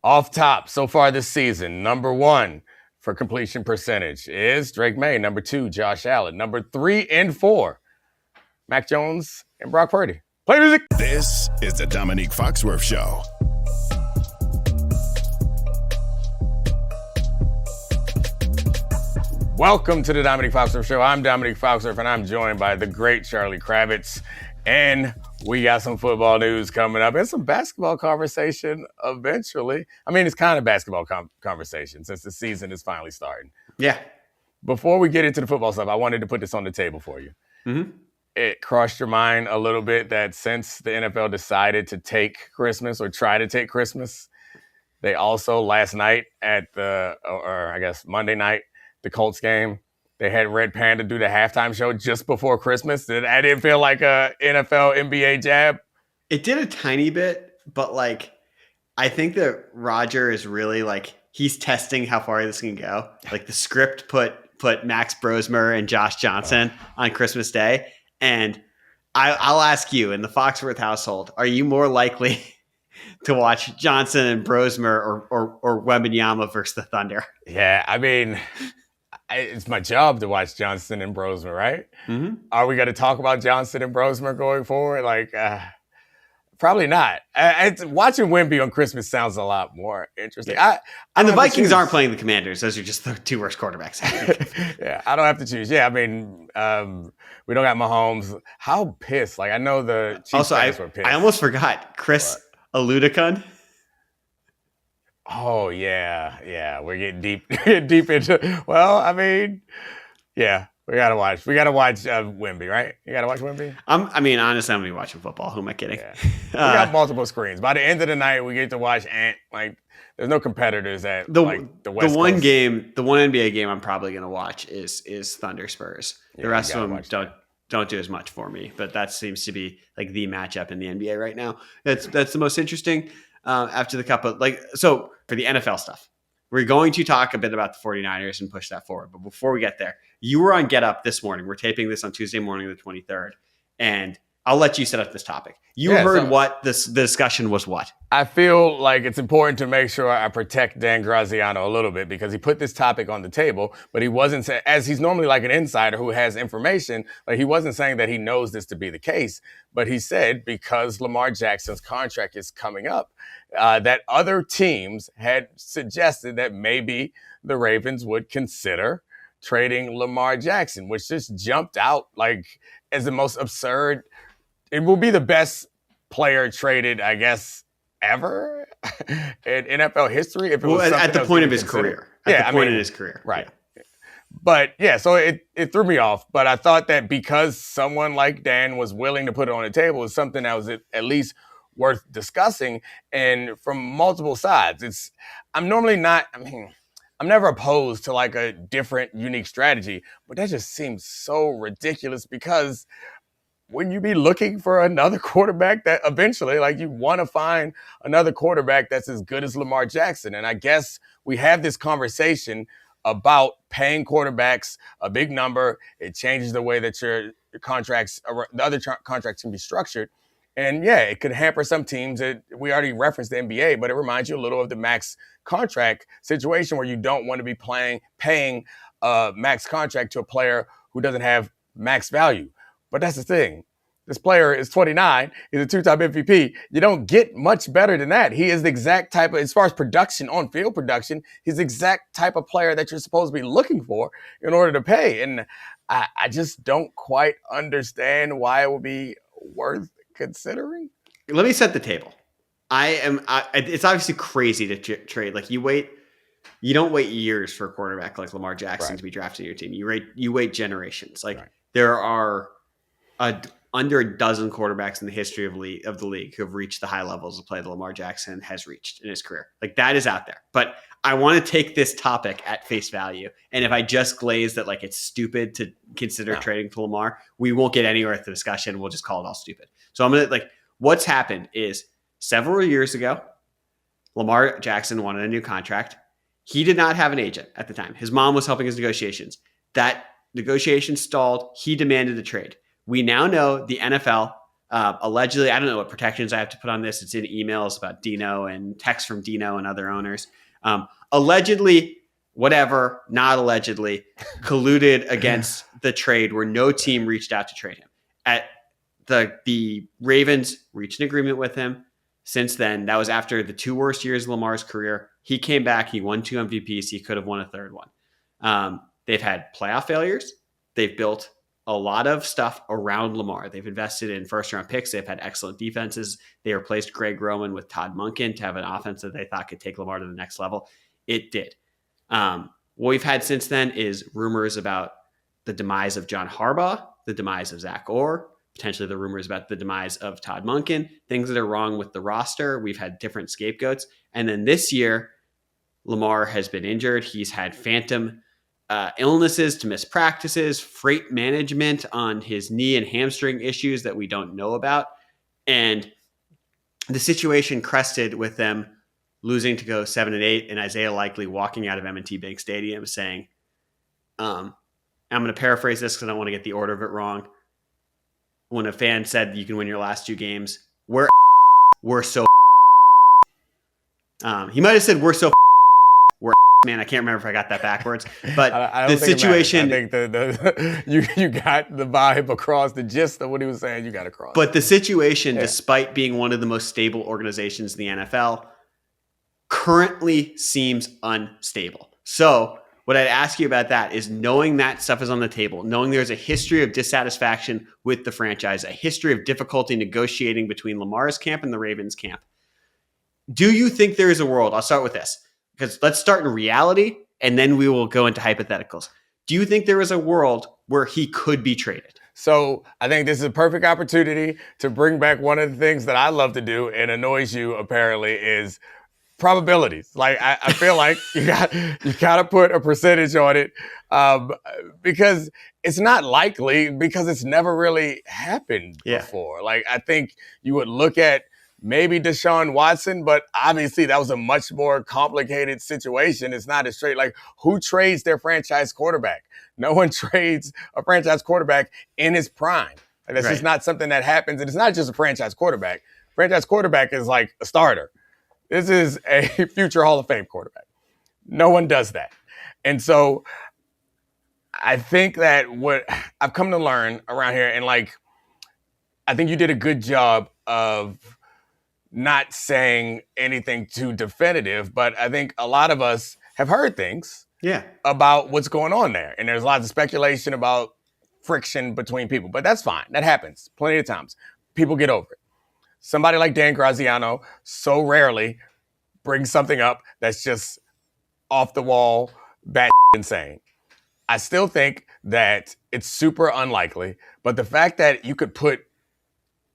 Off top so far this season, number 1 for completion percentage is Drake May. Number 2, Josh Allen. Number 3 and 4, Mac Jones and Brock Purdy. Play music. This is the Domonique Foxworth Show. Welcome to the Domonique Foxworth Show. I'm Domonique Foxworth, and I'm joined by the great Charlie Kravitz. And we got some football news coming up and some basketball conversation eventually. I mean, it's kind of basketball conversation since the season is finally starting. Yeah. Before we get into the football stuff, I wanted to put this on the table for you. Mm-hmm. It crossed your mind a little bit that since the NFL decided to take Christmas or try to take Christmas, they also last night or I guess Monday night, the Colts game, they had Red Panda do the halftime show just before Christmas. I didn't feel like a NFL, NBA jab. It did a tiny bit, but I think that Roger is really he's testing how far this can go. Like the script put Max Brosmer and Josh Johnson on Christmas Day. And I'll ask you, in the Foxworth household, are you more likely to watch Johnson and Brosmer or Wembanyama versus the Thunder? Yeah, I mean, it's my job to watch Johnson and Brosmer, right? Mm-hmm. Are we going to talk about Johnson and Brosmer going forward? Probably not. Watching Wemby on Christmas sounds a lot more interesting. And the Vikings aren't playing the Commanders. Those are just the two worst quarterbacks. Yeah, I don't have to choose. Yeah, I mean, we don't got Mahomes. How pissed? I know the Chiefs fans were pissed. I almost forgot. Chris Aludicon. Oh, yeah. We're getting deep into. Well, I mean, yeah, we gotta watch. We gotta watch Wemby, right? You gotta watch Wemby. Honestly, I'm gonna be watching football. Who am I kidding? Yeah. We got multiple screens. By the end of the night, we get to watch Ant. There's no competitors at the West Coast. The one NBA game I'm probably gonna watch is Thunder Spurs. The rest of them don't do as much for me, but that seems to be the matchup in the NBA right now. That's the most interesting. After the cup. But so for the NFL stuff, we're going to talk a bit about the 49ers and push that forward. But before we get there, you were on Get Up this morning. We're taping this on Tuesday morning, the 23rd. And I'll let you set up this topic. You heard what the discussion was what? I feel like it's important to make sure I protect Dan Graziano a little bit because he put this topic on the table, but he wasn't saying, as he's normally an insider who has information, he wasn't saying that he knows this to be the case, but he said because Lamar Jackson's contract is coming up, that other teams had suggested that maybe the Ravens would consider trading Lamar Jackson, which just jumped out as the most absurd. It will be the best player traded, I guess, ever in NFL history. If it was at the point of his career. At the point of his career. Right. Yeah. But yeah, so it threw me off. But I thought that because someone like Dan was willing to put it on the table, was something that was at least worth discussing. And from multiple sides, I'm never opposed to a different, unique strategy, but that just seems so ridiculous because wouldn't you be looking for another quarterback that eventually, you want to find another quarterback that's as good as Lamar Jackson? And I guess we have this conversation about paying quarterbacks a big number. It changes the way that your contracts, the other contracts can be structured. And yeah, it could hamper some teams. We already referenced the NBA, but it reminds you a little of the max contract situation where you don't want to be paying a max contract to a player who doesn't have max value. But that's the thing. This player is 29. He's a two-time MVP. You don't get much better than that. He is the exact type of, as far as production, on-field production, he's the exact type of player that you're supposed to be looking for in order to pay. And I just don't quite understand why it would be worth considering. Let me set the table. It's obviously crazy to trade. You don't wait years for a quarterback like Lamar Jackson to be drafted to your team. You wait generations. There are under a dozen quarterbacks in the history of the league who have reached the high levels of play that Lamar Jackson has reached in his career. That is out there. But I want to take this topic at face value. And if I just glaze that it's stupid to consider trading for Lamar, we won't get anywhere with the discussion. We'll just call it all stupid. So I'm going to what's happened is several years ago, Lamar Jackson wanted a new contract. He did not have an agent at the time. His mom was helping his negotiations. That negotiation stalled. He demanded a trade. We now know the NFL Allegedly, I don't know what protections I have to put on this. It's in emails about Dino and texts from Dino and other owners. Allegedly, whatever, not allegedly, colluded against the trade where no team reached out to trade him. At the Ravens reached an agreement with him. Since then, that was after the 2 worst years of Lamar's career. He came back. He won 2 MVPs. He could have won a third one. They've had playoff failures. They've built a lot of stuff around Lamar. They've invested in first-round picks. They've had excellent defenses. They replaced Greg Roman with Todd Monken to have an offense that they thought could take Lamar to the next level. It did. What we've had since then is rumors about the demise of John Harbaugh, the demise of Zach Orr, potentially the rumors about the demise of Todd Monken, things that are wrong with the roster. We've had different scapegoats. And then this year, Lamar has been injured. He's had phantom illnesses to miss practices, freight management on his knee and hamstring issues that we don't know about. And the situation crested with them losing to go 7-8 and Isaiah Likely walking out of M&T Bank Stadium saying, I'm going to paraphrase this because I don't want to get the order of it wrong. When a fan said you can win your last 2 games, we're so he might have said we're so we're man. I can't remember if I got that backwards, but I the don't think situation. I think you got the vibe across, the gist of what he was saying. You got across. But the situation, despite being one of the most stable organizations in the NFL, currently seems unstable. So what I'd ask you about that is, knowing that stuff is on the table, knowing there's a history of dissatisfaction with the franchise, a history of difficulty negotiating between Lamar's camp and the Ravens camp. Do you think there is a world? I'll start with this, because let's start in reality and then we will go into hypotheticals. Do you think there is a world where he could be traded? So I think this is a perfect opportunity to bring back one of the things that I love to do and annoys you apparently, is probabilities. Like I feel like you got to put a percentage on it, because it's not likely, because it's never really happened before. Like I think you would look at maybe Deshaun Watson, but obviously that was a much more complicated situation. It's not as straight. Like, who trades their franchise quarterback? No one trades a franchise quarterback in his prime. Like, that's just not something that happens. And it's not just a franchise quarterback. Franchise quarterback is like a starter. This is a future Hall of Fame quarterback. No one does that. And so I think that what I've come to learn around here, and like, I think you did a good job of not saying anything too definitive, but I think a lot of us have heard things about what's going on there. And there's lots of speculation about friction between people, but that's fine. That happens plenty of times. People get over it. Somebody like Dan Graziano so rarely brings something up that's just off the wall, bat insane. I still think that it's super unlikely, but the fact that you could put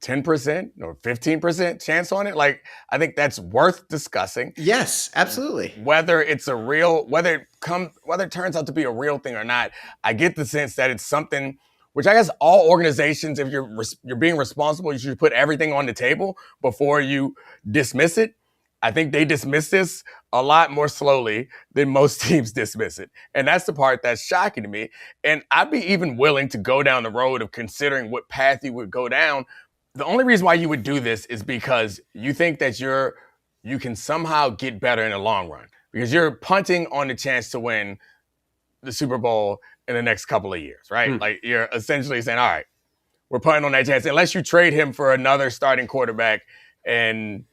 10% or 15% chance on it, like, I think that's worth discussing. Yes, absolutely. Whether it's a real, whether it turns out to be a real thing or not, I get the sense that it's something which I guess all organizations, if you're being responsible, you should put everything on the table before you dismiss it. I think they dismiss this a lot more slowly than most teams dismiss it. And that's the part that's shocking to me. And I'd be even willing to go down the road of considering what path you would go down. The only reason why you would do this is because you think that you can somehow get better in the long run, because you're punting on the chance to win the Super Bowl in the next couple of years, right? Like, you're essentially saying, all right, we're punting on that chance. Unless you trade him for another starting quarterback and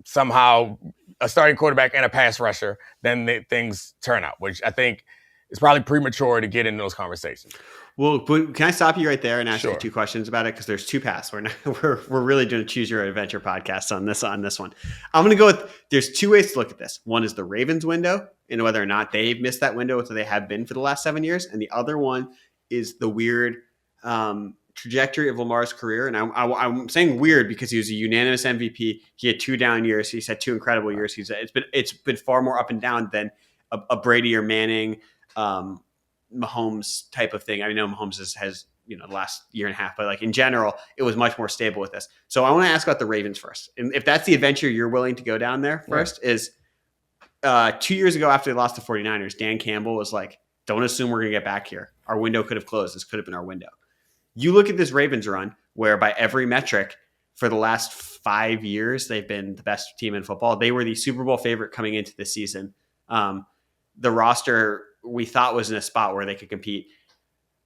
somehow a starting quarterback and a pass rusher, then things turn out, which I think is probably premature to get into those conversations. Well, can I stop you right there and ask you 2 questions about it? Because there's 2 paths. We're really doing a choose your adventure podcast on this one. I'm going to go with, there's 2 ways to look at this. One is the Ravens window and whether or not they've missed that window, which they have been for the last 7 years. And the other one is the weird trajectory of Lamar's career. And I'm saying weird because he was a unanimous MVP. He had 2 down years. He's had 2 incredible years. It's been far more up and down than a Brady or Manning, Mahomes type of thing. I know Mahomes has the last year and a half, but like in general, it was much more stable with this. So I want to ask about the Ravens first. And if that's the adventure you're willing to go down there first, is 2 years ago after they lost to 49ers, Dan Campbell was like, don't assume we're going to get back here. Our window could have closed. This could have been our window. You look at this Ravens run where by every metric, for the last 5 years, they've been the best team in football. They were the Super Bowl favorite coming into the season. The roster we thought was in a spot where they could compete.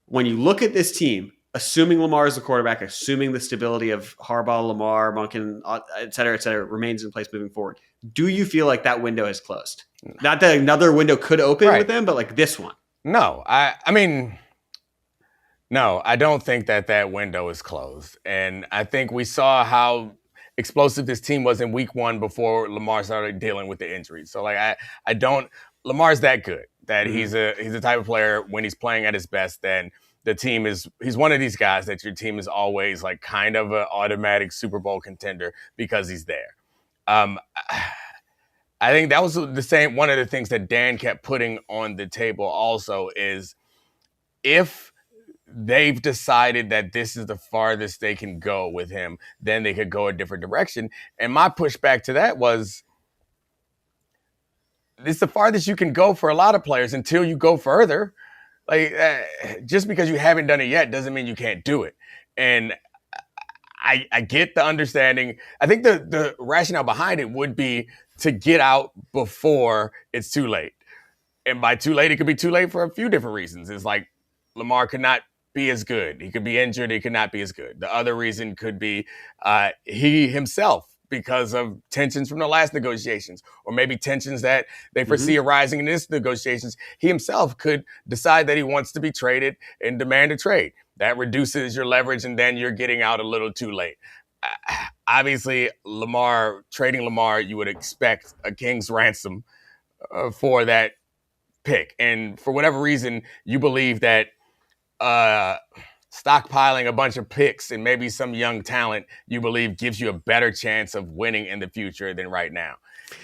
When you look at this team, assuming Lamar is the quarterback, assuming the stability of Harbaugh, Lamar, Monken, et cetera, remains in place moving forward, do you feel like that window is closed? Not that another window could open with them, but like this one. No, I mean, no, I don't think that window is closed. And I think we saw how explosive this team was in week 1 before Lamar started dealing with the injuries. So like I don't Lamar's that good that he's a type of player when he's playing at his best, then the team he's one of these guys that your team is always like kind of an automatic Super Bowl contender because he's there. I think that was one of the things that Dan kept putting on the table also is if they've decided that this is the farthest they can go with him, then they could go a different direction. And my pushback to that was, it's the farthest you can go for a lot of players until you go further. Like, just because you haven't done it yet doesn't mean you can't do it. And I get the understanding. I think the rationale behind it would be to get out before it's too late. And by too late, it could be too late for a few different reasons. It's like Lamar could not be as good. He could be injured. He could not be as good. The other reason could be he himself, because of tensions from the last negotiations, or maybe tensions that they foresee arising in this negotiations. He himself could decide that he wants to be traded and demand a trade. That reduces your leverage, and then you're getting out a little too late. Obviously, trading Lamar, you would expect a king's ransom for that pick. And for whatever reason, you believe that stockpiling a bunch of picks and maybe some young talent, you believe gives you a better chance of winning in the future than right now.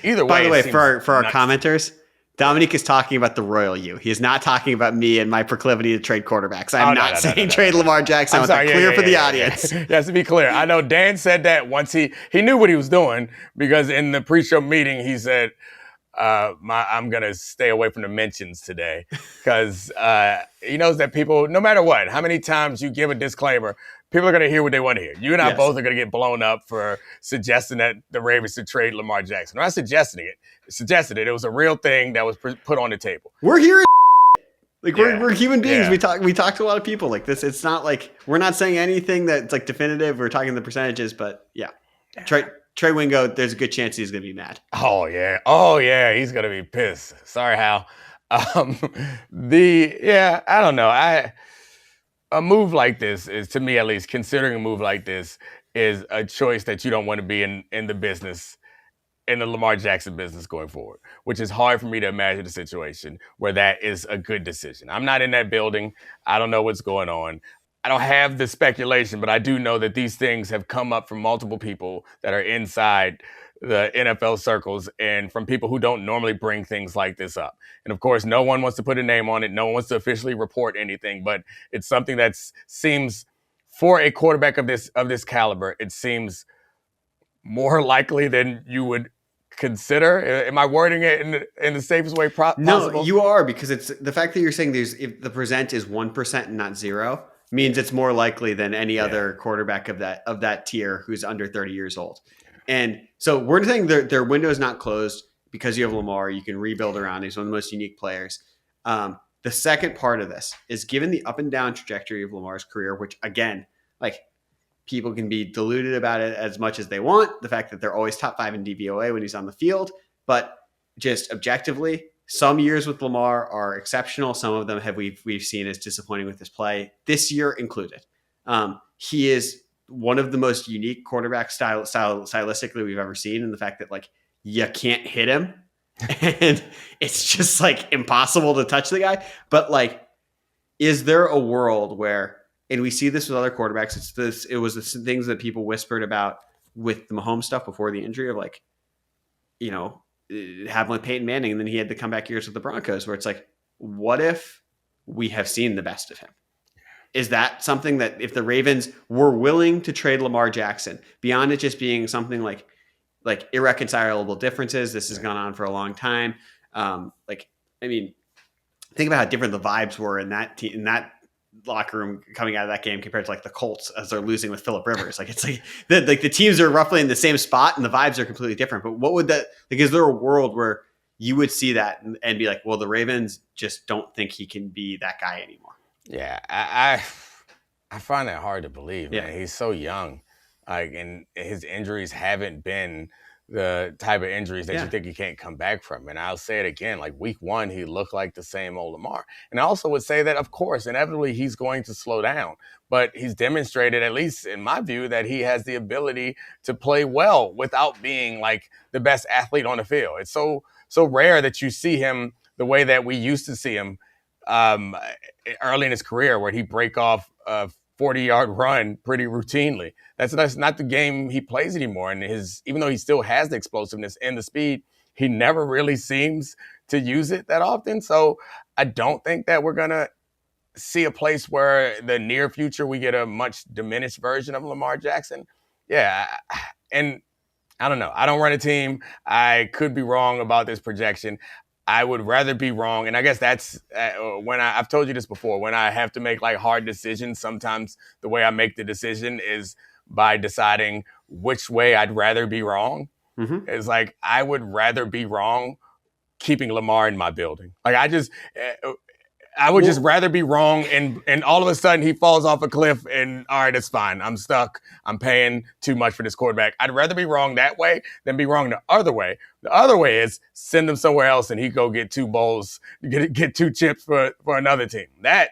Either way. By the way, for our commenters, Domonique is talking about the royal you. He is not talking about me and my proclivity to trade quarterbacks. I'm not saying trade Lamar Jackson. I'm sorry, clear for the audience. Yes, to be clear. I know Dan said that once he knew what he was doing, because in the pre-show meeting he said, I'm going to stay away from the mentions today, because he knows that people, no matter what, how many times you give a disclaimer, people are going to hear what they want to hear. You and I both are going to get blown up for suggesting that the Ravens should trade Lamar Jackson. I'm not suggesting it. Suggested it. It was a real thing that was put on the table. We're here. Like we're human beings. Yeah. We talk to a lot of people like this. It's not like we're not saying anything that's like definitive. We're talking the percentages, but yeah. Trey Wingo, there's a good chance he's going to be mad. Oh yeah. He's going to be pissed. Sorry, Hal. I don't know. A move like this is, to me at least, considering a move like this is a choice that you don't want to be in the business, in the Lamar Jackson business going forward, which is hard for me to imagine a situation where that is a good decision. I'm not in that building. I don't know what's going on. I don't have the speculation, but I do know that these things have come up from multiple people that are inside the NFL circles and from people who don't normally bring things like this up. And of course, no one wants to put a name on it. No one wants to officially report anything, but it's something that seems, for a quarterback of this caliber, it seems more likely than you would consider. Am I wording it in the safest way possible? No, you are, because it's the fact that you're saying if the percent is 1% and not 0 means it's more likely than any other quarterback of that tier who's under 30 years old. And so we're saying their window is not closed because you have Lamar. You can rebuild around. He's one of the most unique players. The second part of this is, given the up and down trajectory of Lamar's career, which again, like, people can be deluded about it as much as they want. The fact that they're always top 5 in DVOA when he's on the field, but just objectively, some years with Lamar are exceptional. Some of them we've seen as disappointing with his play, this year included. He is one of the most unique quarterback stylistically we've ever seen, in the fact that, like, you can't hit him and it's just like impossible to touch the guy. But like, is there a world where, and we see this with other quarterbacks, it was the things that people whispered about with the Mahomes stuff before the injury, of like, you know, having with Peyton Manning, and then he had the comeback years with the Broncos, where it's like, what if we have seen the best of him? Is that something that, if the Ravens were willing to trade Lamar Jackson, beyond it just being something like irreconcilable differences, this has gone on for a long time. Think about how different the vibes were in that locker room coming out of that game compared to like the Colts as they're losing with Phillip Rivers. Like it's like the teams are roughly in the same spot and the vibes are completely different. But what would that, like, is there a world where you would see that and be like, well, the Ravens just don't think he can be that guy anymore? Yeah, I find that hard to believe, man. Yeah. He's so young, like, and his injuries haven't been the type of injuries that you think he can't come back from. And I'll say it again, like week 1, he looked like the same old Lamar. And I also would say that, of course, inevitably he's going to slow down, but he's demonstrated, at least in my view, that he has the ability to play well without being like the best athlete on the field. It's so rare that you see him the way that we used to see him early in his career, where he'd break off a 40-yard run pretty routinely. That's not the game he plays anymore. And even though he still has the explosiveness and the speed, he never really seems to use it that often. So I don't think that we're going to see a place where the near future we get a much diminished version of Lamar Jackson. Yeah, and I don't know. I don't run a team. I could be wrong about this projection. I would rather be wrong. And I guess that's when I've told you this before, when I have to make like hard decisions, sometimes the way I make the decision is by deciding which way I'd rather be wrong. Mm-hmm. It's like, I would rather be wrong keeping Lamar in my building. Like I would just rather be wrong and all of a sudden he falls off a cliff and all right, it's fine. I'm stuck. I'm paying too much for this quarterback. I'd rather be wrong that way than be wrong the other way. The other way is send him somewhere else and he go get 2 bowls, get 2 chips for another team. That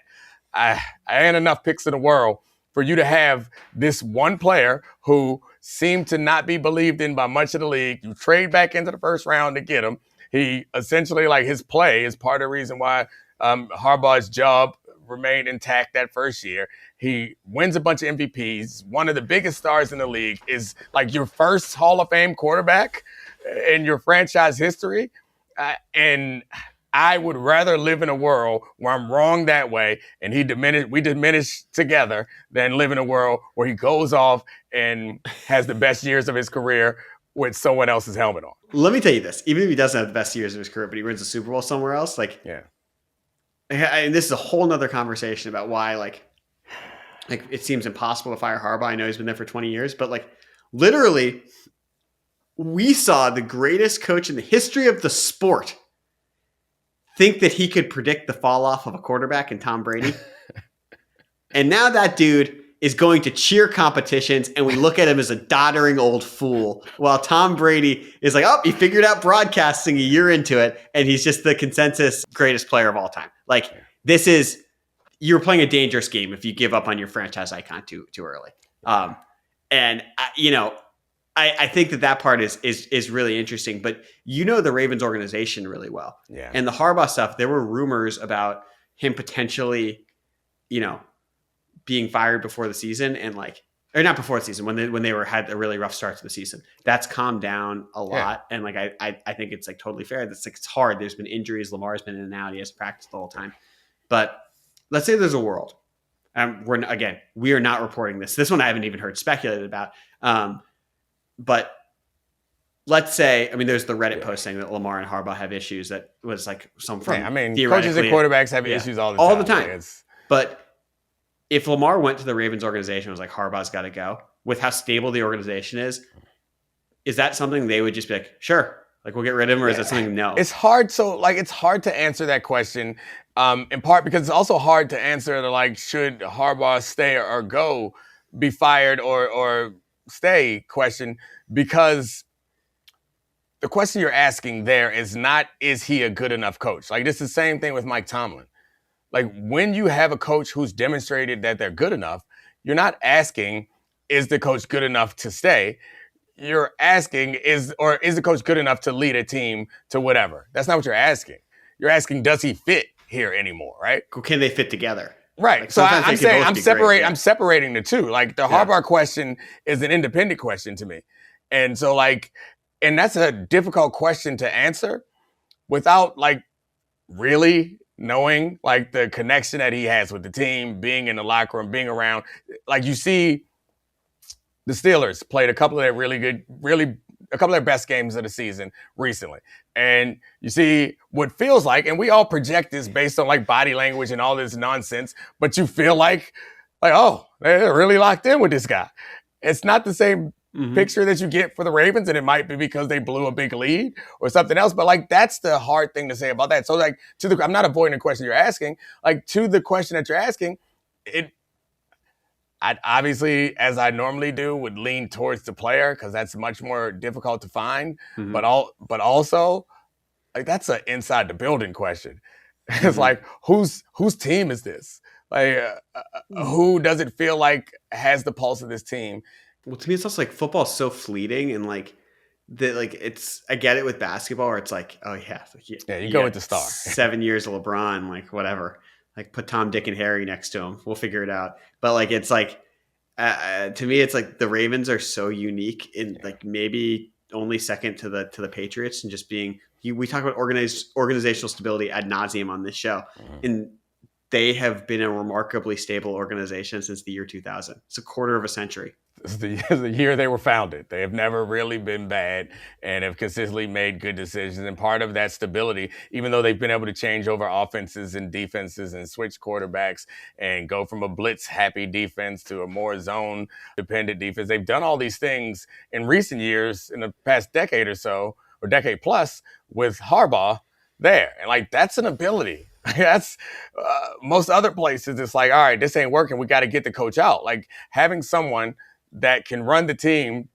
I ain't enough picks in the world for you to have this one player who seemed to not be believed in by much of the league. You trade back into the first round to get him. He essentially, like, his play is part of the reason why Harbaugh's job remained intact that first year. He wins a bunch of MVPs. One of the biggest stars in the league, is like your first Hall of Fame quarterback in your franchise history. And I would rather live in a world where I'm wrong that way and we diminish together than live in a world where he goes off and has the best years of his career with someone else's helmet on. Let me tell you this. Even if he doesn't have the best years of his career, but he wins the Super Bowl somewhere else, like, yeah. And this is a whole nother conversation about why, like it seems impossible to fire Harbaugh. I know he's been there for 20 years, but like literally we saw the greatest coach in the history of the sport think that he could predict the fall off of a quarterback in Tom Brady. And now that dude is going to cheer competitions and we look at him as a doddering old fool, while Tom Brady is like, oh, he figured out broadcasting a year into it and he's just the consensus greatest player of all time. Like, this is, you're playing a dangerous game if you give up on your franchise icon too early. And I think that part is really interesting, but the Ravens organization really well. Yeah. And the Harbaugh stuff, there were rumors about him potentially, being fired before the season and or not before the season, when they had a really rough start to the season. That's calmed down a lot. Yeah. And I think it's totally fair. It's hard. There's been injuries. Lamar's been in and out. He has practiced the whole time. But let's say there's a world. We are not reporting this. This one I haven't even heard speculated about. But let's say, there's the Reddit post saying that Lamar and Harbaugh have issues. That was some from coaches and quarterbacks have issues all the time. But if Lamar went to the Ravens organization and was like, Harbaugh's got to go, with how stable the organization is that something they would just be like, sure, we'll get rid of him, or is that something no? It's hard. So it's hard to answer that question, in part because it's also hard to answer the should Harbaugh stay or go, be fired or stay question, because the question you're asking there is not, is he a good enough coach? This is the same thing with Mike Tomlin. When you have a coach who's demonstrated that they're good enough, you're not asking, is the coach good enough to stay? You're asking, is the coach good enough to lead a team to whatever? That's not what you're asking. You're asking, does he fit here anymore, right? Can they fit together? Right. So I'm saying I'm separating the two. The Harbaugh question is an independent question to me. And so and that's a difficult question to answer without really knowing the connection that he has with the team, being in the locker room, being around. You see the Steelers played a couple of really good, really a couple of their best games of the season recently. And you see what feels like, and we all project this based on like body language and all this nonsense, but you feel like, oh, they're really locked in with this guy. It's not the same picture that you get for the Ravens, and it might be because they blew a big lead or something else. But like, that's the hard thing to say about that. So like, I'm not avoiding the question you're asking. Like, to the question that you're asking, I'd obviously, as I normally do, would lean towards the player because that's much more difficult to find. But also, like, that's an inside the building question. It's like, whose team is this? Like, who does it feel like has the pulse of this team? Well, to me, it's also like football is so fleeting, and like it's. I get it with basketball, where it's like, oh yeah, you go with the star. 7 years of LeBron, like whatever. Like put Tom, Dick, and Harry next to him. We'll figure it out. But like, it's like, to me, it's like the Ravens are so unique in like maybe only second to the Patriots, and just being. We talk about organizational stability ad nauseum on this show, and they have been a remarkably stable organization since the year 2000. It's a quarter of a century. This is the year they were founded. They have never really been bad and have consistently made good decisions. And part of that stability, even though they've been able to change over offenses and defenses and switch quarterbacks and go from a blitz-happy defense to a more zone-dependent defense, they've done all these things in recent years, in the past decade or so, or decade plus, with Harbaugh there. And like, that's an ability. That's most other places. It's like, all right, this ain't working. We got to get the coach out. Like, having someone that can run the team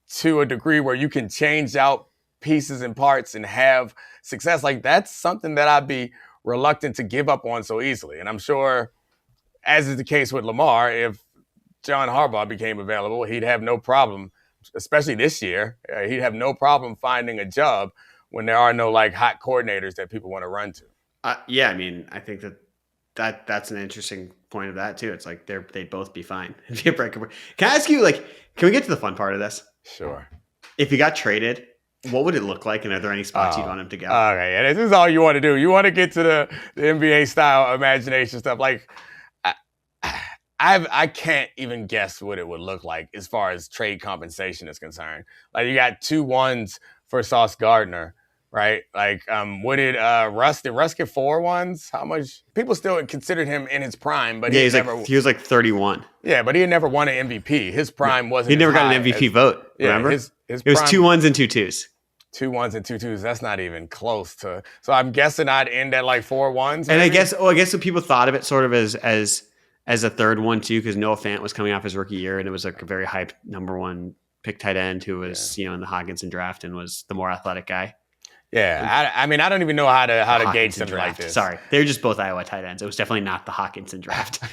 to a degree where you can change out pieces and parts and have success, like, that's something that I'd be reluctant to give up on so easily. And I'm sure, as is the case with Lamar, if John Harbaugh became available, he'd have no problem, especially this year, he'd have no problem finding a job when there are no like hot coordinators that people want to run to. Yeah, I mean, I think that's an interesting point of that too. It's like they'd both be fine. Can I ask you, like, can we get to the fun part of this? Sure. If you got traded, what would it look like, and are there any spots you'd want him to go? Okay, yeah, this is all you want to do. You want to get to the NBA style imagination stuff. Like, I can't even guess what it would look like as far as trade compensation is concerned. Like, you got 2 1s for Sauce Gardner. Right? Like, did Russ get 4 1s? How much? People still considered him in his prime, but he was like 31. Yeah, but he had never won an MVP. His prime wasn't. He never got an MVP vote. Remember? His it was 2 1s and 2 2s. 2 1s and 2 2s. That's not even close to. So I'm guessing I'd end at like 4 1s. And I guess what people thought of it sort of as a third one too, because Noah Fant was coming off his rookie year, and it was like a very hyped number 1 pick tight end who was in the Hockenson draft and was the more athletic guy. Yeah, I mean, I don't even know how to gauge something like this. Sorry, they're just both Iowa tight ends. It was definitely not the Hockenson draft.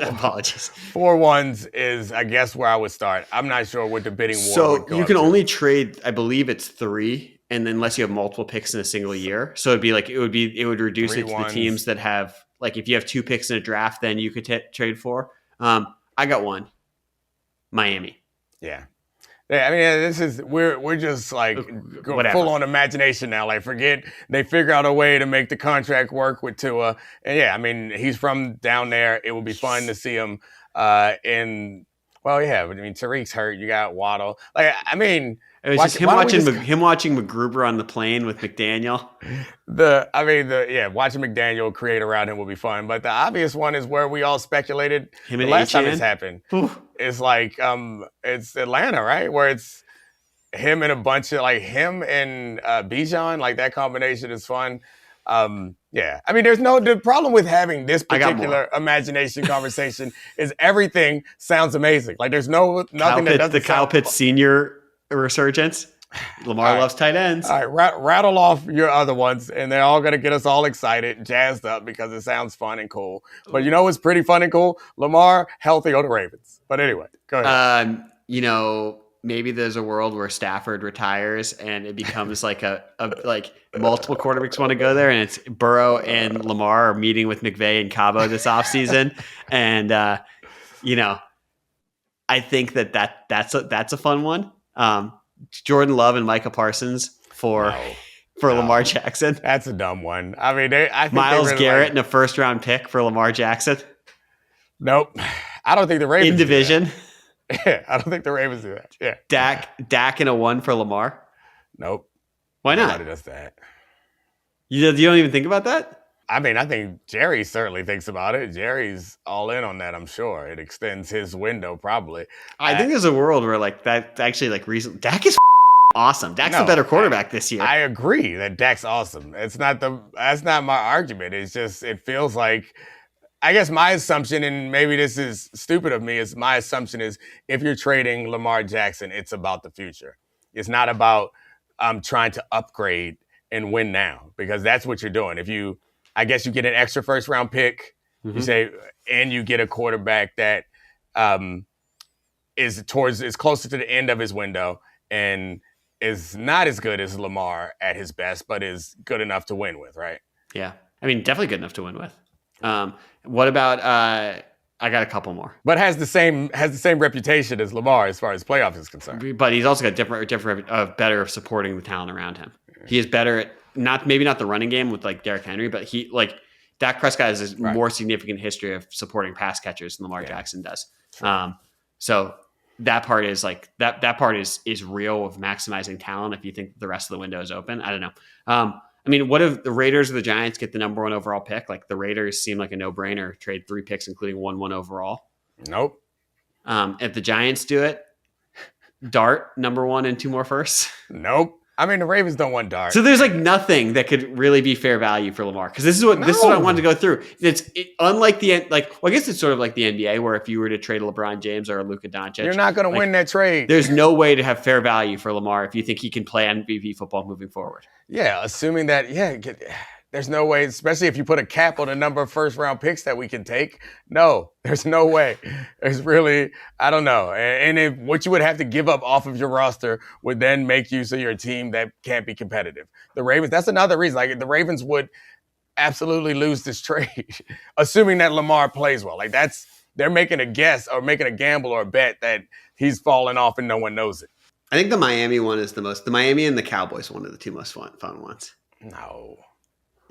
Apologies. 4 1s is, I guess, where I would start. I'm not sure what the bidding war would go. So you can only trade, I believe it's 3, and then unless you have multiple picks in a single year. So it'd be like it would reduce it to the teams that have, like, if you have 2 picks in a draft, then you could trade 4. I got 1. Miami. Yeah. Yeah, I mean, we're just like full on imagination now. Like, forget they figure out a way to make the contract work with Tua. And yeah, I mean, he's from down there. It would be fun to see him in. Well, yeah, but I mean, Tariq's hurt. You got Waddle. Like, I mean, it was just him watching McGruber on the plane with McDaniel. Watching McDaniel create around him will be fun. But the obvious one is where we all speculated the last time this happened. It's like it's Atlanta, right? Where it's him and a bunch of like him and Bijan. Like, that combination is fun. Yeah, I mean, the problem with having this particular imagination conversation is everything sounds amazing. Like, there's nothing that doesn't. The Kyle Pitts Senior resurgence. Lamar loves tight ends. All right, rattle off your other ones, and they're all going to get us all excited, jazzed up, because it sounds fun and cool. But you know what's pretty fun and cool? Lamar healthy on the Ravens. But anyway, go ahead. Maybe there's a world where Stafford retires and it becomes like like multiple quarterbacks want to go there, and it's Burrow and Lamar are meeting with McVay and Cabo this offseason. And I think that's a fun one. Jordan Love and Micah Parsons for Lamar Jackson. That's a dumb one. I mean, I think Myles Garrett and a first round pick for Lamar Jackson. Nope. I don't think the Ravens in division. Yeah, I don't think the Ravens do that. Yeah. Dak and a 1 for Lamar. Nope. Why not? Nobody does that. You don't even think about that? I mean, I think Jerry certainly thinks about it. Jerry's all in on that, I'm sure. It extends his window, probably. I think there's a world where like that actually like reason Dak is awesome. Dak's the better quarterback this year. I agree that Dak's awesome. That's not my argument. It's just it feels like I guess my assumption, and maybe this is stupid of me, is my assumption is if you're trading Lamar Jackson, it's about the future. It's not about trying to upgrade and win now, because that's what you're doing. I guess you get an extra first round pick, you say, and you get a quarterback that is closer to the end of his window and is not as good as Lamar at his best, but is good enough to win with, right? Yeah. I mean, definitely good enough to win with. What about I got a couple more. But has the same reputation as Lamar as far as playoffs is concerned. But he's also got better supporting the talent around him. He is better at maybe not the running game with like Derrick Henry, but Dak Prescott has a more significant history of supporting pass catchers than Lamar Jackson does. So that part is like that part is real of maximizing talent. If you think the rest of the window is open, I don't know. I mean, what if the Raiders or the Giants get the number 1 overall pick? Like the Raiders seem like a no-brainer. Trade 3 picks, including 1 overall. Nope. If the Giants do it, Dart number 1 and 2 more firsts. Nope. I mean, the Ravens don't want Dart. So there's like nothing that could really be fair value for Lamar, because this is what I wanted to go through. Unlike I guess it's sort of like the NBA, where if you were to trade LeBron James or Luka Doncic, you're not going to win that trade. There's no way to have fair value for Lamar if you think he can play MVP football moving forward. Yeah, assuming that, there's no way, especially if you put a cap on the number of first-round picks that we can take. No, there's no way. There's really, I don't know. And what you would have to give up off of your roster would then make you so you're a team that can't be competitive. The Ravens, that's another reason. Like, the Ravens would absolutely lose this trade, assuming that Lamar plays well. Like, they're making a guess or making a gamble or a bet that he's falling off and no one knows it. I think the Miami one is the Miami and the Cowboys one are the 2 most fun ones. No.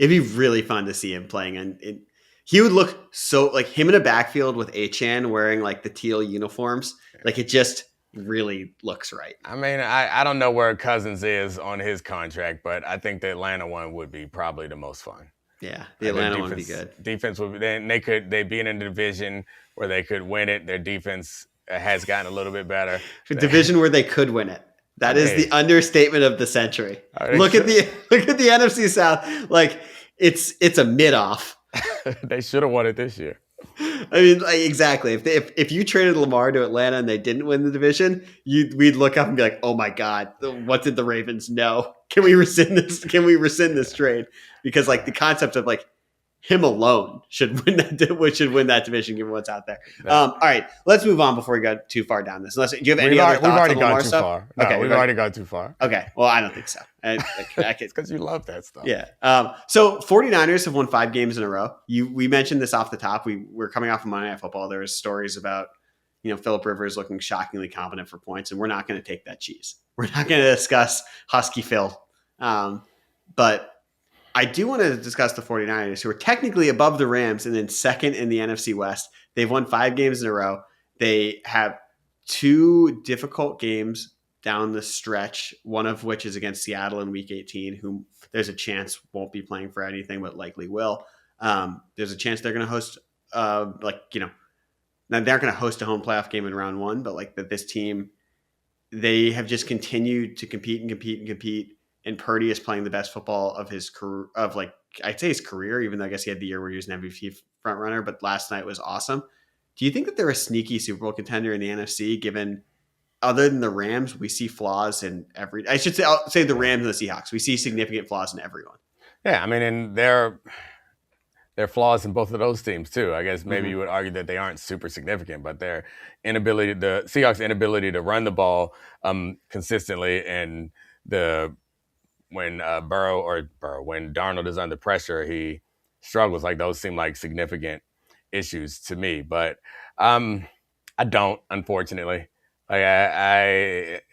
It'd be really fun to see him playing. And he would look so like him in a backfield with Achane wearing like the teal uniforms. Like it just really looks right. I mean, I don't know where Cousins is on his contract, but I think the Atlanta one would be probably the most fun. Yeah, the Atlanta one would be good. Defense would be, they'd be in a division where they could win it. Their defense has gotten a little bit better. A division where they could win it. That is the understatement of the century. Look at the NFC South. Like it's a mid-off. They should have won it this year. I mean, like, exactly. If you traded Lamar to Atlanta and they didn't win the division, we'd look up and be like, "Oh my God, what did the Ravens know? Can we rescind this? Can we rescind this trade?" Because like the concept of like him alone should win that division, given what's out there. All right, let's move on before we go too far down this. Do you have any other thoughts on Lamar stuff? We've already gone too far. No, we've already gone too far. Okay, well, I don't think so. It's because you love that stuff. Yeah. So 49ers have won 5 games in a row. We mentioned this off the top. We're coming off of Monday Night Football. There was stories about Phillip Rivers looking shockingly competent for points, and we're not going to take that cheese. We're not going to discuss Husky Phil. But I do want to discuss the 49ers, who are technically above the Rams and then second in the NFC West. They've won 5 games in a row. They have 2 difficult games down the stretch, one of which is against Seattle in Week 18, whom there's a chance won't be playing for anything, but likely will. There's a chance they're going to host, now they're going to host a home playoff game in round 1, but like that this team, they have just continued to compete. And Purdy is playing the best football of his career, I'd say his career, even though I guess he had the year where he was an MVP front runner, but last night was awesome. Do you think that they're a sneaky Super Bowl contender in the NFC, given other than the Rams, we see flaws in I'll say the Rams and the Seahawks. We see significant flaws in everyone. Yeah. I mean, and there are flaws in both of those teams too. I guess maybe you would argue that they aren't super significant, but the Seahawks inability to run the ball consistently, and when Darnold is under pressure, he struggles. Like those seem like significant issues to me, but I don't, unfortunately. Like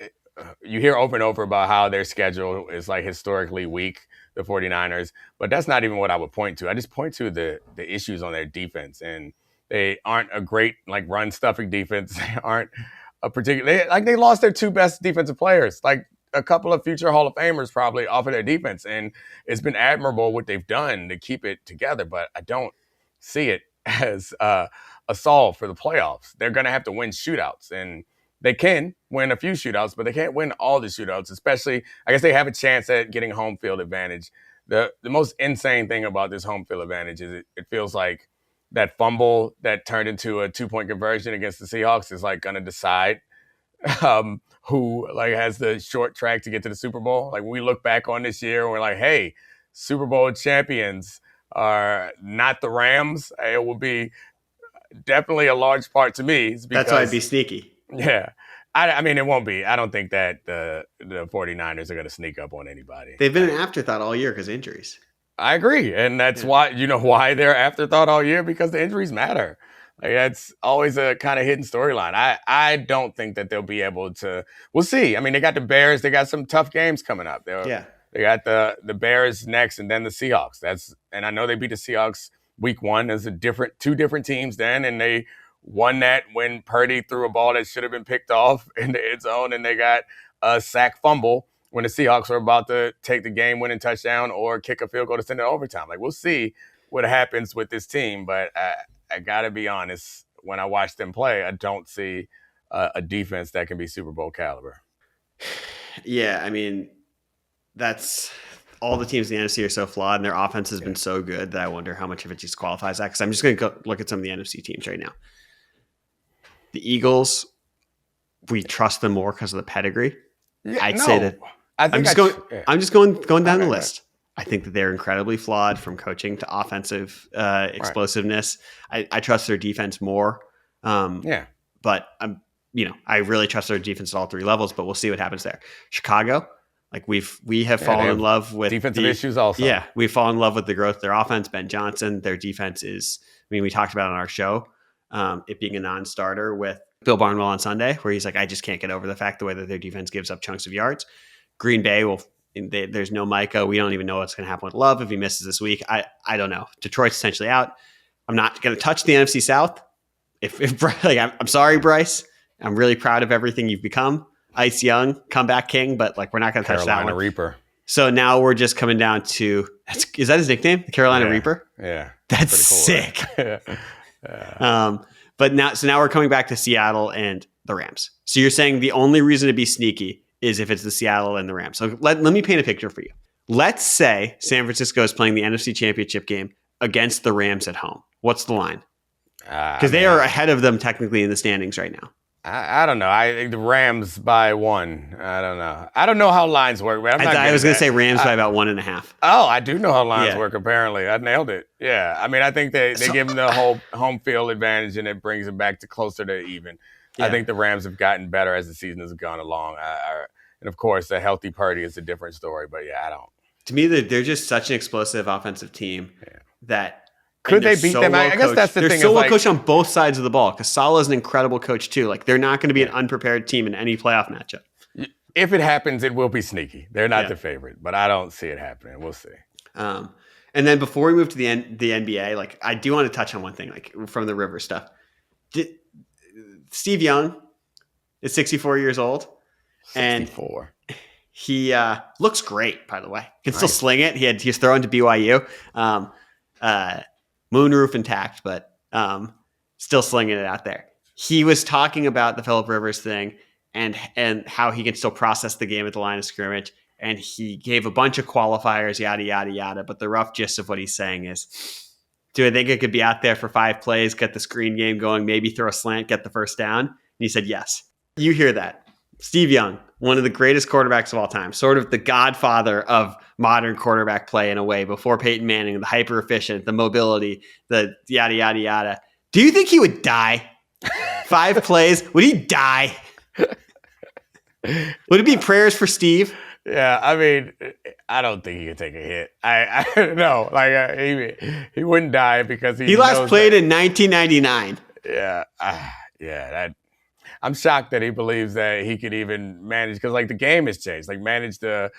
you hear over and over about how their schedule is like historically weak, the 49ers, but that's not even what I would point to. I just point to the issues on their defense, and they aren't a great like run stuffing defense. They aren't a particular. They lost their 2 best defensive players, like a couple of future Hall of Famers probably off of their defense, and it's been admirable what they've done to keep it together. But I don't see it as a solve for the playoffs. They're going to have to win shootouts, and they can win a few shootouts, but they can't win all the shootouts. Especially, I guess they have a chance at getting home field advantage. The most insane thing about this home field advantage is it feels like that fumble that turned into a 2-point conversion against the Seahawks is like going to decide who like has the short track to get to the Super Bowl. Like, when we look back on this year and we're like, hey, Super Bowl champions are not the Rams. It will be definitely a large part to me. Because, that's why I'd be sneaky. Yeah. I mean, it won't be. I don't think that the 49ers are going to sneak up on anybody. They've been an afterthought all year because of injuries. I agree. And that's why, why they're afterthought all year? Because the injuries matter. Like, that's always a kind of hidden storyline. I don't think that they'll be able to. We'll see. I mean, they got the Bears. They got some tough games coming up. They got the Bears next and then the Seahawks. And I know they beat the Seahawks week 1. There's 2 different teams then, and they won that when Purdy threw a ball that should have been picked off in the end zone, and they got a sack fumble when the Seahawks were about to take the game-winning touchdown or kick a field goal to send it overtime. Like, we'll see what happens with this team, but I got to be honest, when I watch them play, I don't see a defense that can be Super Bowl caliber. Yeah, I mean, that's all the teams in the NFC are so flawed, and their offense has been so good that I wonder how much of it just qualifies that. Because I'm just going to look at some of the NFC teams right now. The Eagles, we trust them more because of the pedigree. Yeah, I'd say that. I'm just going down the list. I think that they're incredibly flawed from coaching to offensive explosiveness. I trust their defense more. But I really trust their defense at all 3 levels. But we'll see what happens there. Chicago, like we have fallen in love with defensive issues also. Yeah, we fall in love with the growth of their offense. Ben Johnson, their defense is. I mean, we talked about it on our show, it being a non-starter with Bill Barnwell on Sunday, where he's like, I just can't get over the fact the way that their defense gives up chunks of yards. Green Bay there's no Micah. We don't even know what's going to happen with Love if he misses this week. I don't know. Detroit's essentially out. I'm not going to touch the NFC South. I'm sorry, Bryce. I'm really proud of everything you've become. Ice Young, comeback king, but we're not going to touch that one. Carolina Reaper. So now we're just coming down to is that his nickname? The Carolina Reaper? Yeah. That's sick. Cool, but now we're coming back to Seattle and the Rams. So you're saying the only reason to be sneaky is if it's the Seattle and the Rams. So let me paint a picture for you. Let's say San Francisco is playing the NFC Championship game against the Rams at home. What's the line? Because they are ahead of them technically in the standings right now. I don't know. I think the Rams by 1. I don't know. I don't know how lines work. But I was going to say Rams by about 1.5. Oh, I do know how lines work, apparently. I nailed it. Yeah. I mean, I think they give them the whole home field advantage, and it brings them back to closer to even. Yeah. I think the Rams have gotten better as the season has gone along. And, of course, a healthy Purdy is a different story. But, yeah, I don't. To me, they're just such an explosive offensive team that – could they beat them? I guess that's the thing. They're so well coached on both sides of the ball because Saleh's an incredible coach too. Like, they're not going to be an unprepared team in any playoff matchup. If it happens, it will be sneaky. They're not the favorite, but I don't see it happening. We'll see. And then before we move to the NBA, like, I do want to touch on one thing, like from the River stuff. Steve Young is 64 years old. 64. And he looks great, by the way. Can still sling it. He's thrown to BYU. Moonroof intact, but still slinging it out there. He was talking about the Phillip Rivers thing and how he can still process the game at the line of scrimmage. And he gave a bunch of qualifiers, yada, yada, yada. But the rough gist of what he's saying is, do I think it could be out there for 5 plays, get the screen game going, maybe throw a slant, get the first down? And he said, yes. You hear that. Steve Young, one of the greatest quarterbacks of all time, sort of the godfather of modern quarterback play in a way, before Peyton Manning, the hyper efficient, the mobility, the yada, yada, yada. Do you think he would die? 5 plays? Would he die? Would it be prayers for Steve? Yeah, I mean, I don't think he could take a hit. I don't know. Like, he wouldn't die because he last played in 1999. Yeah, I'm shocked that he believes that he could even manage, because like the game has changed, like manage the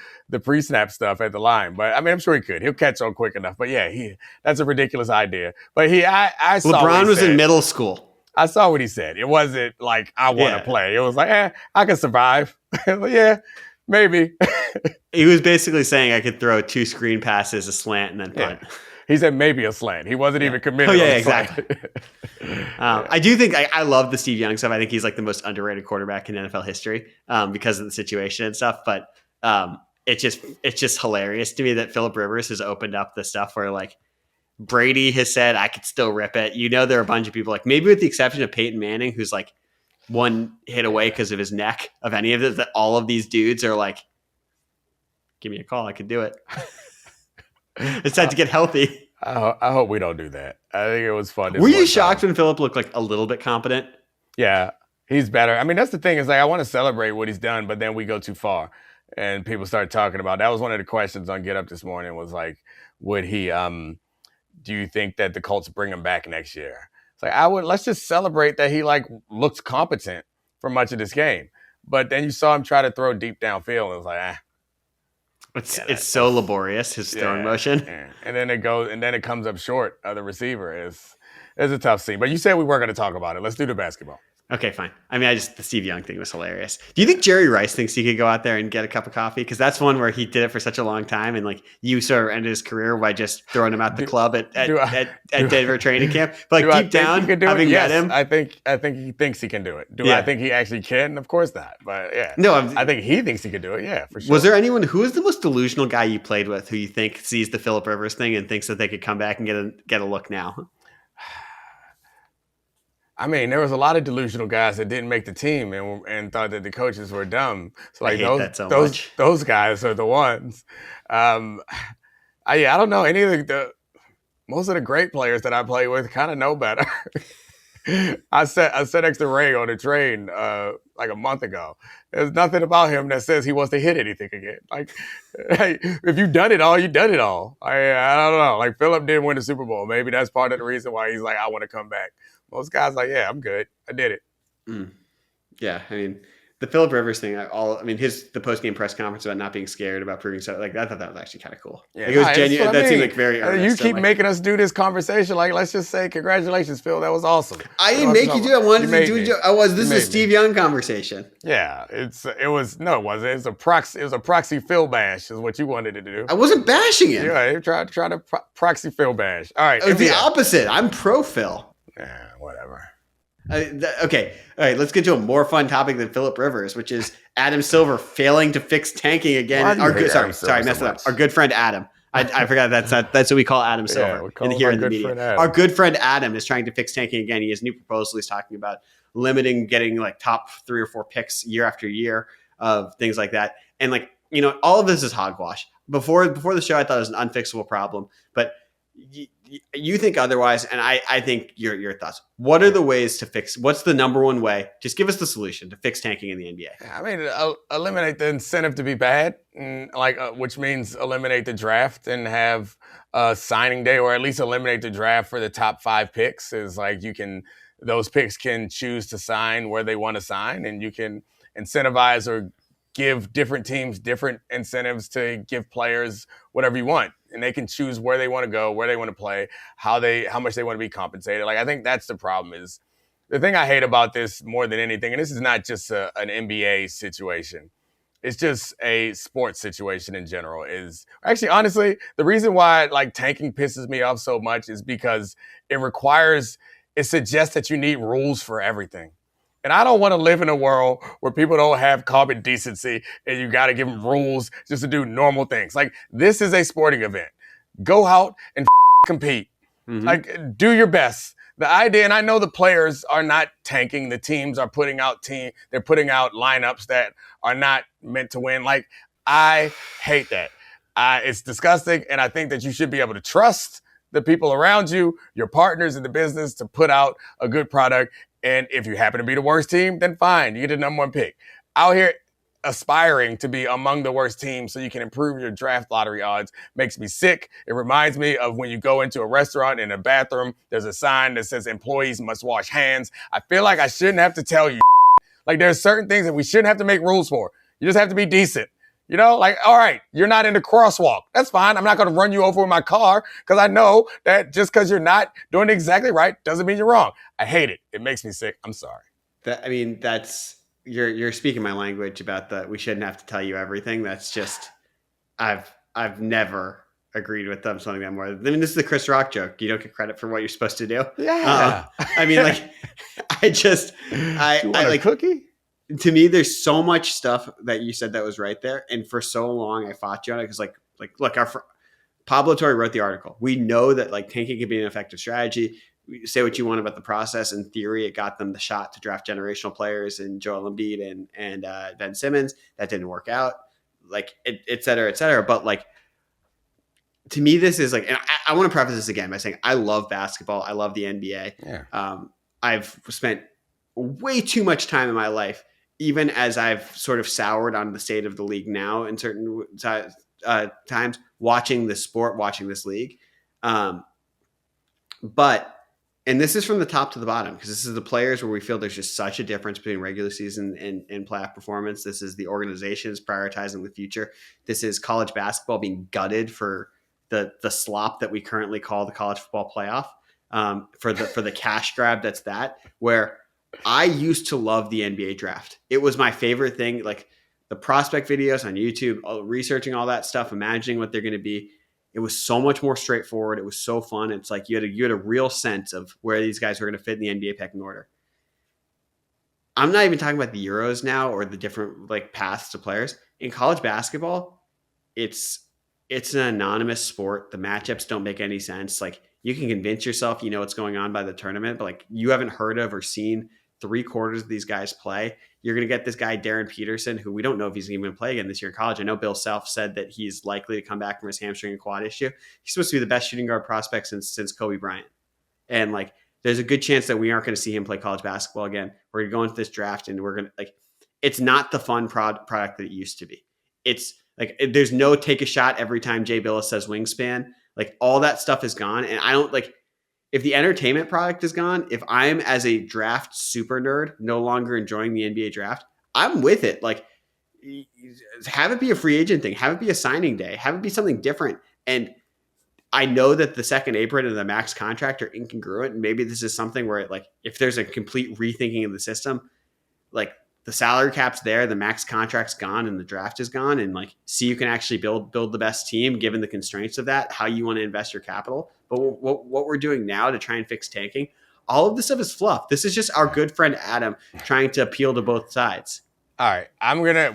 pre-snap stuff at the line. But I mean, I'm sure he could. He'll catch on quick enough. But yeah, that's a ridiculous idea. But I saw LeBron was in middle school. I saw what he said. It wasn't like, I want to play. It was like, I can survive. Yeah, maybe. He was basically saying I could throw 2 screen passes, a slant, and then punt. Yeah. He said maybe a slant. He wasn't even committed. Oh, yeah, exactly. I do think I love the Steve Young stuff. I think he's like the most underrated quarterback in NFL history because of the situation and stuff. But it's just hilarious to me that Phillip Rivers has opened up the stuff where like Brady has said I could still rip it. There are a bunch of people like maybe with the exception of Peyton Manning, who's like one hit away because of his neck. Of any of it, that all of these dudes are like, give me a call, I could do it. It's time to get healthy. I hope we don't do that. I think it was fun. Were you shocked when Phillip looked like a little bit competent? Yeah, he's better. I mean, that's the thing is like I want to celebrate what he's done, but then we go too far, and people start talking about. That was one of the questions on Get Up this morning. Was like, would he? Do you think that the Colts bring him back next year? It's like I would. Let's just celebrate that he like looked competent for much of this game, but then you saw him try to throw deep downfield, and it was like, It's so laborious, his throwing motion. Yeah. And then it comes up short of the receiver. It's a tough scene. But you said we weren't going to talk about it. Let's do the basketball. Okay, fine. I mean, the Steve Young thing was hilarious. Do you think Jerry Rice thinks he could go out there and get a cup of coffee? Because that's one where he did it for such a long time, and like you sort of ended his career by just throwing him out the club at Denver training camp. But like deep down, having met him, I think he thinks he can do it. I think he actually can? Of course not. But yeah, no, I think he thinks he can do it. Yeah, for sure. Was there anyone who is the most delusional guy you played with who you think sees the Phillip Rivers thing and thinks that they could come back and get a look now? I mean, there was a lot of delusional guys that didn't make the team and thought that the coaches were dumb. So like those guys are the ones. I don't know any of most of the great players that I play with kind of know better. I sat next to Ray on a train like a month ago. There's nothing about him that says he wants to hit anything again. Like, hey, if you've done it all, you've done it all. I don't know. Like Phillip didn't win the Super Bowl. Maybe that's part of the reason why he's like, I want to come back. Most guys like, yeah, I'm good. I did it. Yeah, I mean, the Phillip Rivers thing. The post game press conference about not being scared about proving so. Like, I thought that was actually kind of cool. Yeah, like, it was genuine. That seemed like very earnest. You keep making us do this conversation. Like, let's just say, congratulations, Phil. That was awesome. I didn't make you do it. I wanted to do it. This is a Steve Young conversation. Yeah, it wasn't. It was a proxy Phil bash, is what you wanted to do. I wasn't bashing him. Yeah, you tried to proxy Phil bash. All right, it's the opposite. I'm pro Phil. Yeah, whatever. Okay. All right. Let's get to a more fun topic than Phillip Rivers, which is Adam Silver failing to fix tanking again. Sorry, messed it up. Our good friend Adam. I forgot that's what we call Adam Silver here in the media. Our good friend Adam is trying to fix tanking again. He has a new proposal. He's talking about limiting getting like top 3 or 4 picks year after year of things like that. And like, all of this is hogwash. Before the show, I thought it was an unfixable problem, but you think otherwise, and I think your thoughts. What are the ways to fix? What's the number one way? Just give us the solution to fix tanking in the NBA. I mean, eliminate the incentive to be bad, which means eliminate the draft and have a signing day, or at least eliminate the draft for the top 5 picks. Is like those picks can choose to sign where they want to sign, and you can incentivize or give different teams different incentives to give players whatever you want. And they can choose where they want to go, where they want to play, how much they want to be compensated. Like, I think that's the problem. Is the thing I hate about this more than anything, and this is not just an NBA situation. It's just a sports situation in general. Is actually, honestly, the reason why like tanking pisses me off so much is because it suggests that you need rules for everything. And I don't want to live in a world where people don't have common decency and you got to give them rules just to do normal things. Like, this is a sporting event. Go out and compete. Mm-hmm. Like, do your best. The idea, and I know the players are not tanking. The teams are putting out lineups that are not meant to win. Like, I hate that. It's disgusting. And I think that you should be able to trust the people around you, your partners in the business, to put out a good product. And if you happen to be the worst team, then fine, you get the number 1 pick. Out here aspiring to be among the worst teams so you can improve your draft lottery odds makes me sick. It reminds me of when you go into a restaurant, in a bathroom, there's a sign that says employees must wash hands. I feel like I shouldn't have to tell you. Like, there's certain things that we shouldn't have to make rules for. You just have to be decent. You know, like, all right, you're not in the crosswalk. That's fine. I'm not going to run you over with my car because I know that just because you're not doing it exactly right doesn't mean you're wrong. I hate it. It makes me sick. I'm sorry. That's you're speaking my language about the we shouldn't have to tell you everything. That's just I've never agreed with them something that more. I mean, this is the Chris Rock joke. You don't get credit for what you're supposed to do. Yeah. I mean, like, You want a cookie? To me, there's so much stuff that you said that was right there, and for so long I fought you on it because, look, Pablo Torre wrote the article. We know that like tanking can be an effective strategy. Say what you want about the process. In theory, it got them the shot to draft generational players in Joel Embiid and Ben Simmons. That didn't work out. Like, et cetera, et cetera. But like, to me, this is like, and I want to preface this again by saying I love basketball. I love the NBA. Yeah. I've spent way too much time in my life, even as I've sort of soured on the state of the league now in certain times, watching this sport, watching this league. But, and this is from the top to the bottom, because this is the players where we feel there's just such a difference between regular season and playoff performance. This is the organizations prioritizing the future. This is college basketball being gutted for the slop that we currently call the college football playoff, for the cash grab that's that, where I used to love the NBA draft. It was my favorite thing, like the prospect videos on YouTube, researching all that stuff, imagining what they're going to be. It was so much more straightforward. It was so fun. It's like you had a real sense of where these guys were going to fit in the NBA pecking order. I'm not even talking about the Euros now or the different like paths to players. In college basketball, it's an anonymous sport. The matchups don't make any sense. Like, you can convince yourself you know what's going on by the tournament, but like, you haven't heard of or seen 3/4 of these guys play. You're going to get this guy, Darren Peterson, who we don't know if he's even going to play again this year in college. I know Bill Self said that he's likely to come back from his hamstring and quad issue. He's supposed to be the best shooting guard prospect since Kobe Bryant. And like, there's a good chance that we aren't going to see him play college basketball again. We're going to go into this draft and we're going to like, it's not the fun product that it used to be. It's like, there's no take a shot every time Jay Billis says wingspan. Like, all that stuff is gone. And I don't like, if the entertainment product is gone, if I'm as a draft super nerd no longer enjoying the NBA draft, I'm with it. Like, have it be a free agent thing, have it be a signing day, have it be something different. And I know that the second apron and the max contract are incongruent. And maybe this is something where like, if there's a complete rethinking of the system, like the salary cap's there, the max contract's gone, and the draft is gone, and like, see, you can actually build the best team given the constraints of that, how you want to invest your capital. But what we're doing now to try and fix tanking, all of this stuff is fluff. This is just our good friend Adam trying to appeal to both sides. All right,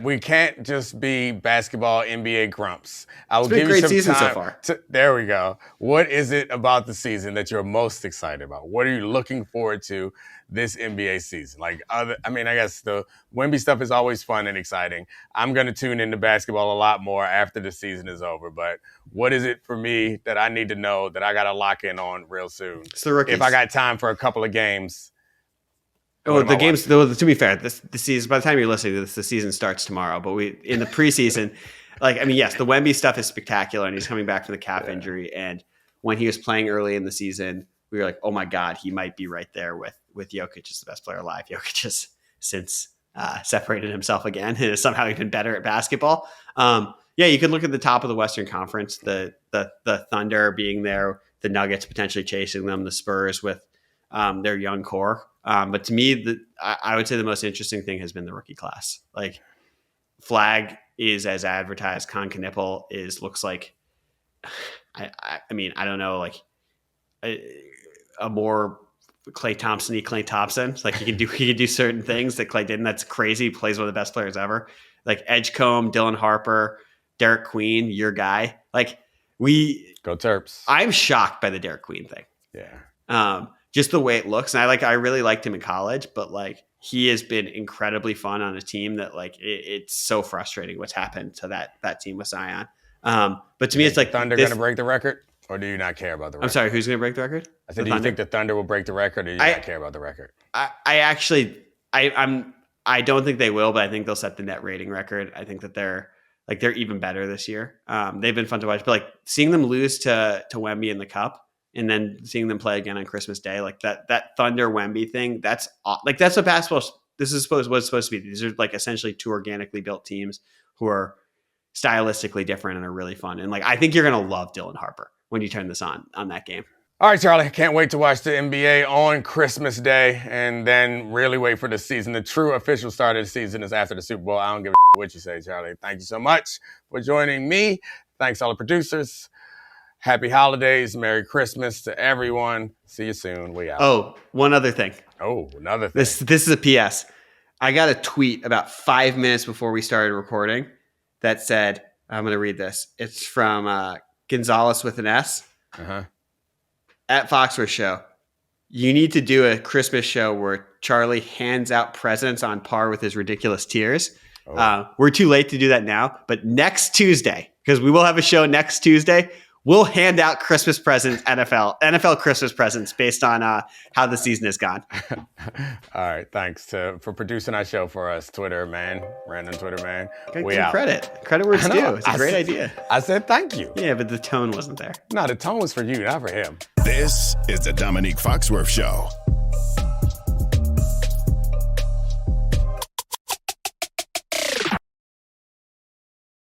we can't just be basketball NBA grumps. I will It's been give a great you some season so time. far. There we go. What is it about the season that you're most excited about? What are you looking forward to this NBA season? Like, I guess the Wemby stuff is always fun and exciting. I'm going to tune into basketball a lot more after the season is over. But what is it for me that I need to know that I got to lock in on real soon? It's the rookies. If I got time for a couple of games. Oh, the games, though, to be fair, the season, by the time you're listening to this, the season starts tomorrow. But in the preseason, yes, the Wemby stuff is spectacular, and he's coming back from the calf injury. And when he was playing early in the season, we were like, oh my God, he might be right there with Jokic as the best player alive. Jokic has since separated himself again and has somehow even better at basketball. You could look at the top of the Western Conference, the Thunder being there, the Nuggets potentially chasing them, the Spurs with their young core. But to me, I would say the most interesting thing has been the rookie class. Like, Flag is as advertised. Con Knipple looks like, I don't know, like a more Klay Thompson-y Klay Thompson. Like, he can do certain things that Klay didn't. That's crazy. He plays one of the best players ever. Like Edgecombe, Dylan Harper, Derek Queen, your guy. Like, Go Terps. I'm shocked by the Derek Queen thing. Yeah. Just the way it looks. And I really liked him in college, but like, he has been incredibly fun on a team that like, it's so frustrating what's happened to that team with Zion. But to me, it's like, Thunder going to break the record, or do you not care about the record? I'm sorry, who's going to break the record? I said, do you think the Thunder will break the record, or do you not care about the record? I don't think they will, but I think they'll set the net rating record. I think that they're even better this year. They've been fun to watch, but like, seeing them lose to Wemby in the Cup, and then seeing them play again on Christmas Day, like that Thunder Wemby thing, that's what basketball. This is what's supposed to be. These are like essentially two organically built teams who are stylistically different and are really fun. And like, I think you're going to love Dylan Harper when you turn this on that game. All right, Charlie, can't wait to watch the NBA on Christmas Day and then really wait for the season. The true official start of the season is after the Super Bowl. I don't give a what you say, Charlie. Thank you so much for joining me. Thanks all the producers. Happy holidays. Merry Christmas to everyone. See you soon. We out. Oh, one other thing. Oh, another thing. This is a PS. I got a tweet about 5 minutes before we started recording that said, I'm going to read this. It's from Gonzalez with an S. Uh-huh. At Foxworth Show, you need to do a Christmas show where Charlie hands out presents on par with his ridiculous tears. Oh. We're too late to do that now, but next Tuesday, because we will have a show next Tuesday, we'll hand out Christmas presents, NFL Christmas presents based on how the season has gone. All right. Thanks for producing our show for us, Twitter man, random Twitter man. We out. Credit where it's due. It's a great idea. I said thank you. Yeah, but the tone wasn't there. No, the tone was for you, not for him. This is the Domonique Foxworth Show.